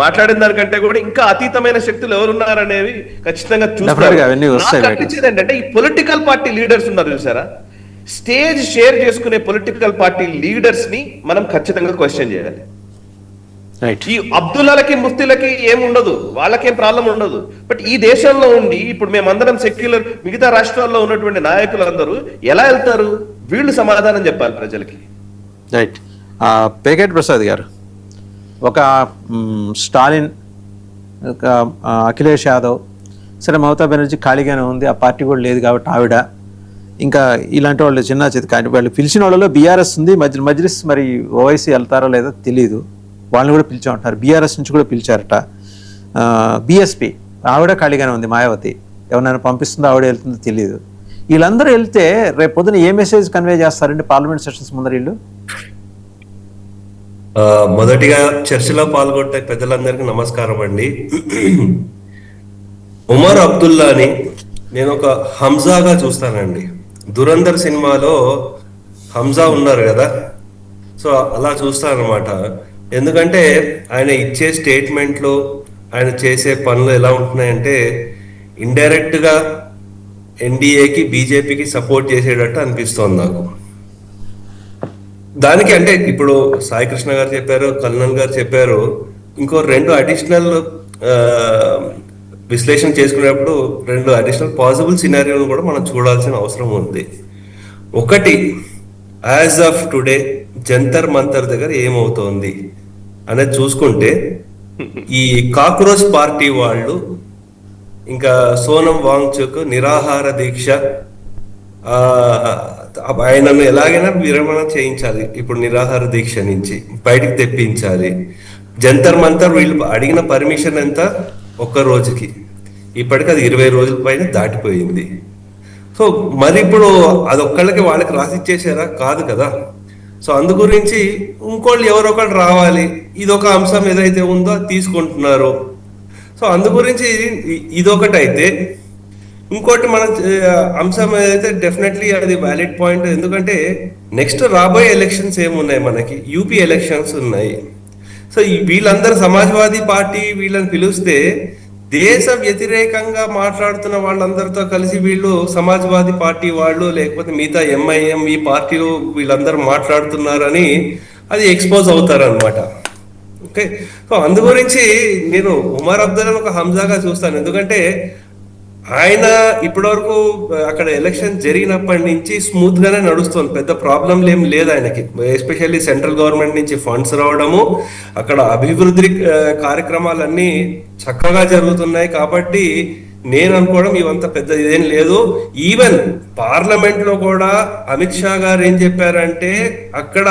మాట్లాడిన దానికంటే కూడా ఇంకా అతీతమైన శక్తులు ఎవరున్నారనేవి ఖచ్చితంగా చూస్తారు. ఏంటంటే ఈ పొలిటికల్ పార్టీ లీడర్స్ ఉన్నారు చూసారా, స్టేజ్ షేర్ చేసుకునే పొలిటికల్ పార్టీ లీడర్స్ ని మనం ఖచ్చితంగా క్వశ్చన్ చేయాలి. ఈ అబ్దుల్లాలకి ముఫ్తీలకి ఏం ఉండదు, వాళ్ళకేం ప్రాబ్లం ఉండదు. బట్ ఈ దేశంలో ఉండి ఇప్పుడు మేమందరం సెక్యులర్, మిగతా రాష్ట్రాల్లో ఉన్నటువంటి నాయకులందరూ ఎలా వెళ్తారు? వీళ్ళు సమాధానం చెప్పాలి ప్రజలకి. రైట్. పేకేటి ప్రసాద్ గారు, ఒక స్టాలిన్, ఒక అఖిలేష్ యాదవ్, సరే మమతా బెనర్జీ ఖాళీగానే ఉంది, ఆ పార్టీ కూడా లేదు కాబట్టి ఆవిడ, ఇంకా ఇలాంటి వాళ్ళు చిన్న చేతి కానీ వాళ్ళు పిలిచిన వాళ్ళలో బీఆర్ఎస్ ఉంది, మజ్లిస్ మరి ఓవైసీ వెళ్తారో లేదో తెలియదు, వాళ్ళని కూడా పిలిచామంటారు. బీఆర్ఎస్ నుంచి కూడా పిలిచారట. బీఎస్పీ ఆవిడ ఖాళీగానే ఉంది, మాయావతి ఎవరైనా పంపిస్తుందో ఆవిడ వెళ్తుందో తెలియదు. వీళ్ళందరూ వెళ్తే రేపు పొద్దున ఏ మెసేజ్ కన్వే చేస్తారండి పార్లమెంట్ సెషన్స్ ముందర వీళ్ళు? మొదటిగా చర్చలో పాల్గొంటే పెద్దలందరికీ నమస్కారం అండి. ఉమర్ అబ్దుల్లాని నేను ఒక హంజాగా చూస్తానండి. దురంధర్ సినిమాలో హంజా ఉన్నారు కదా, సో అలా చూస్తానన్నమాట. ఎందుకంటే ఆయన ఇచ్చే స్టేట్మెంట్లు, ఆయన చేసే పనులు ఎలా ఉంటున్నాయంటే ఇండైరెక్ట్గా ఎన్డీఏకి బీజేపీకి సపోర్ట్ చేసేటట్టు అనిపిస్తోంది నాకు. దానికి అంటే ఇప్పుడు సాయి కృష్ణ గారు చెప్పారు, కల్నల్ గారు చెప్పారు, ఇంకో రెండు అడిషనల్ విశ్లేషణ చేసుకునేటప్పుడు రెండు అడిషనల్ పాసిబుల్ సినారియోలు కూడా మనం చూడాల్సిన అవసరం ఉంది. ఒకటి, as of today Jantar Mantar దగ్గర ఏమవుతోంది అనేది చూసుకుంటే ఈ కాక్రోచ్ పార్టీ వాళ్ళు ఇంకా సోనం వాంగ్చుక్ నిరాహార దీక్ష, ఆయనను ఎలాగైనా విరమణ చేయించాలి, ఇప్పుడు నిరాహార దీక్ష నుంచి బయటికి తెప్పించాలి. జంతర్ మంతర్ వీళ్ళు అడిగిన పర్మిషన్ ఎంత? ఒక్క రోజుకి, ఇప్పటికి అది 20 రోజుల పైన దాటిపోయింది. సో మరి ఇప్పుడు అదొక్కళ్ళకి వాళ్ళకి రాసిచ్చేసారా? కాదు కదా. సో అందు గురించి ఇంకోళ్ళు ఎవరో ఒకళ్ళు రావాలి, ఇదొక అంశం ఏదైతే ఉందో అది తీసుకుంటున్నారు. సో అందు గురించి ఇదొకటి అయితే, ఇంకోటి మన అంశం ఏదైతే డెఫినెట్లీ అది వ్యాలిడ్ పాయింట్. ఎందుకంటే నెక్స్ట్ రాబోయే ఎలక్షన్స్ ఏమున్నాయి, మనకి యూపీ ఎలక్షన్స్ ఉన్నాయి. సో వీళ్ళందరూ సమాజ్వాదీ పార్టీ వీళ్ళని పిలిస్తే దేశ వ్యతిరేకంగా మాట్లాడుతున్న వాళ్ళందరితో కలిసి వీళ్ళు సమాజ్వాదీ పార్టీ వాళ్ళు లేకపోతే మిగతా ఎంఐఎం ఈ పార్టీలు వీళ్ళందరూ మాట్లాడుతున్నారని అది ఎక్స్పోజ్ అవుతారనమాట. ఓకే, సో అందు గురించి నేను ఉమర్ అబ్దుల్లాని ఒక హంజాగా చూస్తాను. ఎందుకంటే ఆయన ఇప్పటివరకు అక్కడ ఎలక్షన్ జరిగినప్పటి నుంచి స్మూత్ గానే నడుస్తుంది, పెద్ద ప్రాబ్లంలు ఏం లేదు ఆయనకి. ఎస్పెషల్లీ సెంట్రల్ గవర్నమెంట్ నుంచి ఫండ్స్ రావడము, అక్కడ అభివృద్ధి కార్యక్రమాలన్నీ చక్కగా జరుగుతున్నాయి. కాబట్టి నేను అనుకోవడం ఇవంత పెద్ద ఇదేం లేదు. ఈవెన్ పార్లమెంట్ లో కూడా అమిత్ షా గారు ఏం చెప్పారంటే అక్కడ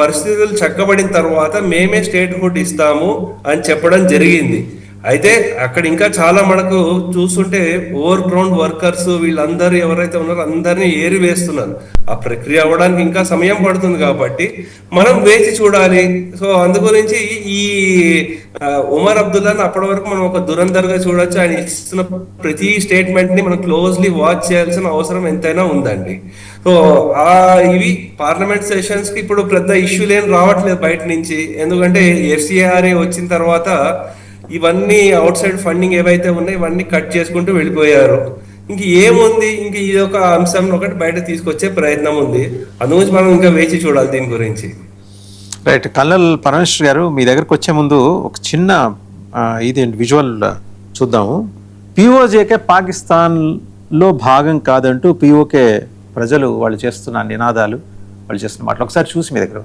పరిస్థితులు చక్కబడిన తర్వాత మేమే స్టేట్ హుడ్ ఇస్తాము అని చెప్పడం జరిగింది. అయితే అక్కడ ఇంకా చాలా మనకు చూస్తుంటే ఓవర్ గ్రౌండ్ వర్కర్స్ వీళ్ళందరూ ఎవరైతే ఉన్నారో అందరినీ ఏరి వేస్తున్నారు. ఆ ప్రక్రియ అవ్వడానికి ఇంకా సమయం పడుతుంది కాబట్టి మనం వేచి చూడాలి. సో అందు గురించి ఈ ఉమర్ అబ్దుల్లాని అప్పటి వరకు మనం ఒక దురంధర్గా చూడొచ్చు. ఆయన ఇస్తున్న ప్రతి స్టేట్మెంట్ ని మనం క్లోజ్లీ వాచ్ చేయాల్సిన అవసరం ఎంతైనా ఉందండి. సో ఇవి పార్లమెంట్ సెషన్స్ కి ఇప్పుడు పెద్ద ఇష్యూలు ఏం రావట్లేదు బయట నుంచి. ఎందుకంటే ఎఫ్సిఆర్ఏ వచ్చిన తర్వాత ఇవన్నీ అవుట్ సైడ్ ఫండింగ్ ఏవైతే ఉన్నాయో ఇవన్నీ కట్ చేసుకుంటూ వెళ్ళిపోయారు. ఇంక ఏముంది, ఇంక ఇది ఒక అంశం ఒకటి బయట తీసుకొచ్చే ప్రయత్నం ఉంది. అందుగురించి మనం ఇంకా వేచి చూడాలి దీని గురించి. రైట్. కల్నల్ పరమేశ్వర్ గారు, మీ దగ్గరకు వచ్చే ముందు ఒక చిన్న ఇది విజువల్ చూద్దాము. పిఓజేకే పాకిస్తాన్లో భాగం కాదంటూ పిఓకే ప్రజలు వాళ్ళు చేస్తున్న నినాదాలు, వాళ్ళు చేస్తున్న మాటలు ఒకసారి చూసి మీ దగ్గర